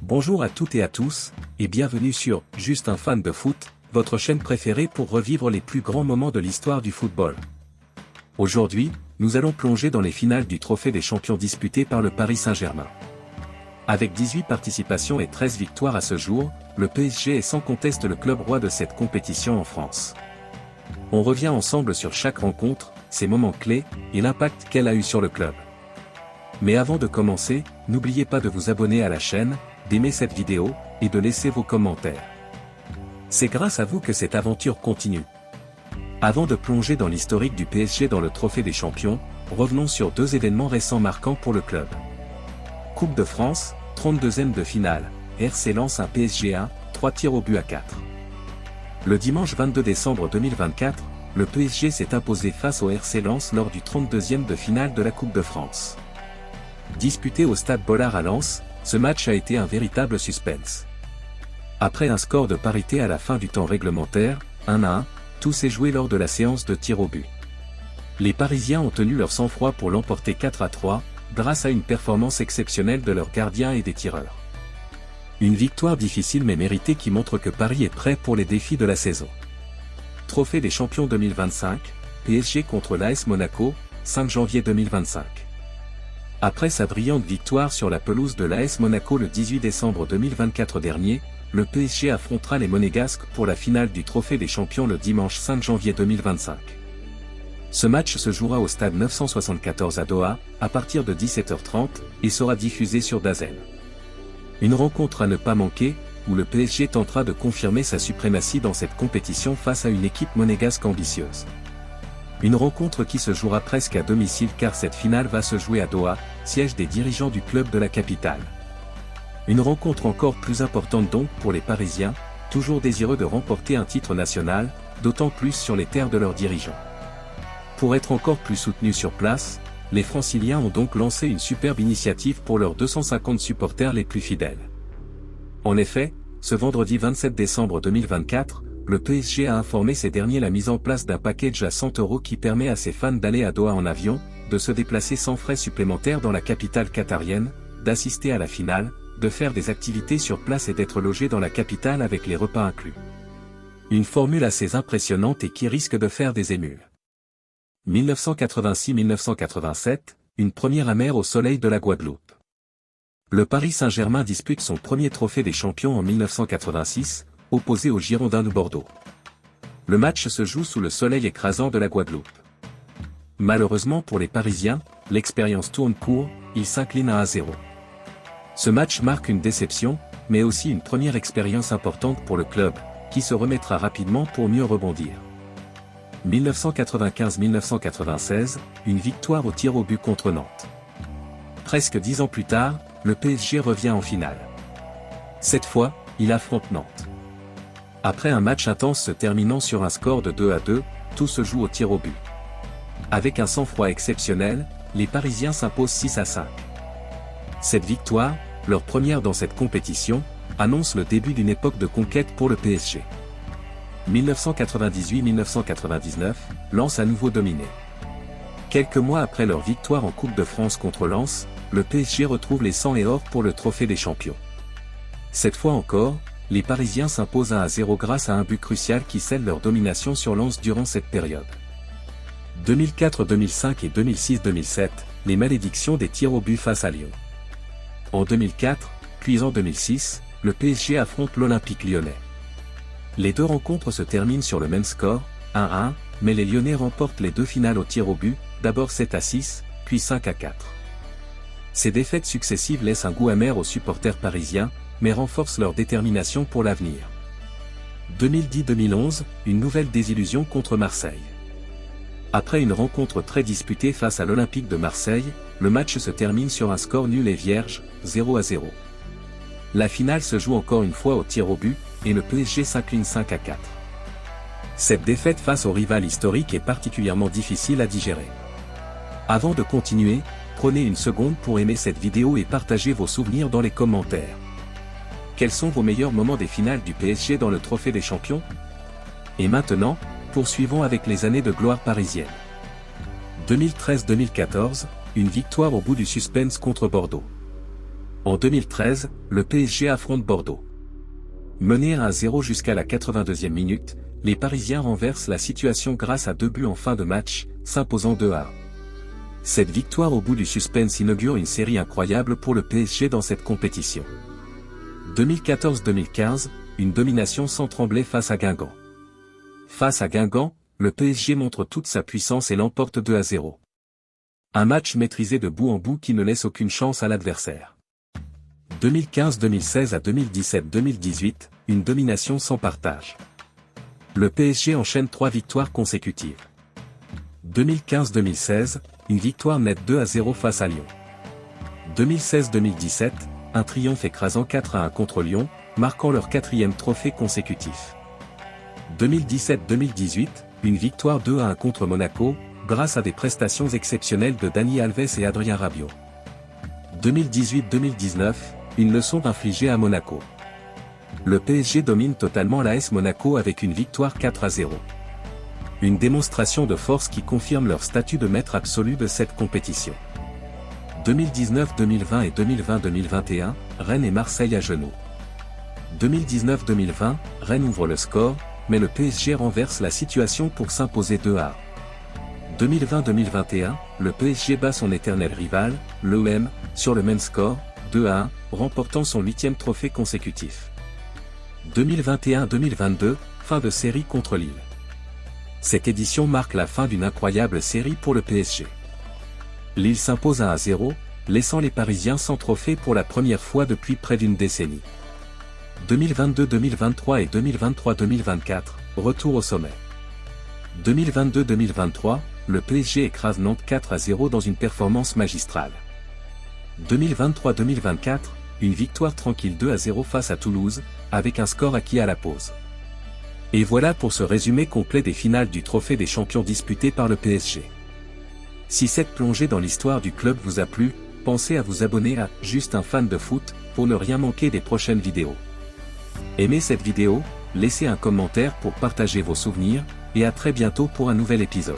Bonjour à toutes et à tous, et bienvenue sur Juste un fan de foot, votre chaîne préférée pour revivre les plus grands moments de l'histoire du football. Aujourd'hui, nous allons plonger dans les finales du Trophée des Champions disputées par le Paris Saint-Germain. Avec 18 participations et 13 victoires à ce jour, le PSG est sans conteste le club roi de cette compétition en France. On revient ensemble sur chaque rencontre, ses moments clés, et l'impact qu'elle a eu sur le club. Mais avant de commencer, n'oubliez pas de vous abonner à la chaîne, d'aimer cette vidéo, et de laisser vos commentaires. C'est grâce à vous que cette aventure continue. Avant de plonger dans l'historique du PSG dans le Trophée des Champions, revenons sur deux événements récents marquants pour le club. Coupe de France, 32e de finale, RC Lens 1 PSG 1, 3 tirs au but à 4. Le dimanche 22 décembre 2024, le PSG s'est imposé face au RC Lens lors du 32e de finale de la Coupe de France. Disputé au stade Bollard à Lens, ce match a été un véritable suspense. Après un score de parité à la fin du temps réglementaire, 1-1, tout s'est joué lors de la séance de tir au but. Les Parisiens ont tenu leur sang-froid pour l'emporter 4-3, grâce à une performance exceptionnelle de leurs gardiens et des tireurs. Une victoire difficile mais méritée qui montre que Paris est prêt pour les défis de la saison. Trophée des Champions 2025, PSG contre l'AS Monaco, 5 janvier 2025. Après sa brillante victoire sur la pelouse de l'AS Monaco le 18 décembre 2024 dernier, le PSG affrontera les Monégasques pour la finale du Trophée des Champions le dimanche 5 janvier 2025. Ce match se jouera au stade 974 à Doha, à partir de 17h30, et sera diffusé sur DAZN. Une rencontre à ne pas manquer, où le PSG tentera de confirmer sa suprématie dans cette compétition face à une équipe monégasque ambitieuse. Une rencontre qui se jouera presque à domicile car cette finale va se jouer à Doha, siège des dirigeants du club de la capitale. Une rencontre encore plus importante donc pour les Parisiens, toujours désireux de remporter un titre national, d'autant plus sur les terres de leurs dirigeants. Pour être encore plus soutenus sur place, les Franciliens ont donc lancé une superbe initiative pour leurs 250 supporters les plus fidèles. En effet, ce vendredi 27 décembre 2024, le PSG a informé ces derniers la mise en place d'un package à 100 € qui permet à ses fans d'aller à Doha en avion, de se déplacer sans frais supplémentaires dans la capitale qatarienne, d'assister à la finale, de faire des activités sur place et d'être logé dans la capitale avec les repas inclus. Une formule assez impressionnante et qui risque de faire des émules. 1986-1987, une première amère au soleil de la Guadeloupe. Le Paris Saint-Germain dispute son premier trophée des champions en 1986, opposé aux Girondins de Bordeaux. Le match se joue sous le soleil écrasant de la Guadeloupe. Malheureusement pour les Parisiens, l'expérience tourne court, ils s'inclinent à 1-0. Ce match marque une déception, mais aussi une première expérience importante pour le club, qui se remettra rapidement pour mieux rebondir. 1995-1996, une victoire au tir au but contre Nantes. Presque 10 ans plus tard, le PSG revient en finale. Cette fois, il affronte Nantes. Après un match intense se terminant sur un score de 2-2, tout se joue au tir au but. Avec un sang-froid exceptionnel, les Parisiens s'imposent 6-5. Cette victoire, leur première dans cette compétition, annonce le début d'une époque de conquête pour le PSG. 1998-1999, Lens à nouveau dominé. Quelques mois après leur victoire en Coupe de France contre Lens, le PSG retrouve les 100 et or pour le Trophée des Champions. Cette fois encore, les Parisiens s'imposent 1-0 grâce à un but crucial qui scelle leur domination sur Lens durant cette période. 2004-2005 et 2006-2007, les malédictions des tirs au but face à Lyon. En 2004, puis en 2006, le PSG affronte l'Olympique lyonnais. Les deux rencontres se terminent sur le même score, 1-1, mais les Lyonnais remportent les deux finales au tir au but, d'abord 7-6, puis 5-4. Ces défaites successives laissent un goût amer aux supporters parisiens, mais renforcent leur détermination pour l'avenir. 2010-2011, une nouvelle désillusion contre Marseille. Après une rencontre très disputée face à l'Olympique de Marseille, le match se termine sur un score nul et vierge, 0-0. La finale se joue encore une fois au tir au but, et le PSG s'incline 5-4. Cette défaite face au rival historique est particulièrement difficile à digérer. Avant de continuer, prenez une seconde pour aimer cette vidéo et partager vos souvenirs dans les commentaires. Quels sont vos meilleurs moments des finales du PSG dans le Trophée des Champions? Et maintenant, poursuivons avec les années de gloire parisienne. 2013-2014, une victoire au bout du suspense contre Bordeaux. En 2013, le PSG affronte Bordeaux. Menés 1-0 jusqu'à la 82e minute, les Parisiens renversent la situation grâce à 2 buts en fin de match, s'imposant 2-1. Cette victoire au bout du suspense inaugure une série incroyable pour le PSG dans cette compétition. 2014-2015, une domination sans trembler face à Guingamp. Face à Guingamp, le PSG montre toute sa puissance et l'emporte 2-0. Un match maîtrisé de bout en bout qui ne laisse aucune chance à l'adversaire. 2015-2016 à 2017-2018, une domination sans partage. Le PSG enchaîne 3 victoires consécutives. 2015-2016, une victoire nette 2-0 face à Lyon. 2016-2017, un triomphe écrasant 4-1 contre Lyon, marquant leur 4e trophée consécutif. 2017-2018, une victoire 2-1 contre Monaco, grâce à des prestations exceptionnelles de Dani Alves et Adrien Rabiot. 2018-2019, une leçon infligée à Monaco. Le PSG domine totalement l'AS Monaco avec une victoire 4-0. Une démonstration de force qui confirme leur statut de maître absolu de cette compétition. 2019-2020 et 2020-2021, Rennes et Marseille à genoux. 2019-2020, Rennes ouvre le score, mais le PSG renverse la situation pour s'imposer 2-1. 2020-2021, le PSG bat son éternel rival, l'OM, sur le même score, 2-1, remportant son 8e trophée consécutif. 2021-2022, fin de série contre Lille. Cette édition marque la fin d'une incroyable série pour le PSG. Lille s'impose 1-0, laissant les Parisiens sans trophée pour la première fois depuis près d'une décennie. 2022-2023 et 2023-2024, retour au sommet. 2022-2023, le PSG écrase Nantes 4-0 dans une performance magistrale. 2023-2024, une victoire tranquille 2-0 face à Toulouse, avec un score acquis à la pause. Et voilà pour ce résumé complet des finales du Trophée des Champions disputées par le PSG. Si cette plongée dans l'histoire du club vous a plu, pensez à vous abonner à « Juste un fan de foot » pour ne rien manquer des prochaines vidéos. Aimez cette vidéo, laissez un commentaire pour partager vos souvenirs, et à très bientôt pour un nouvel épisode.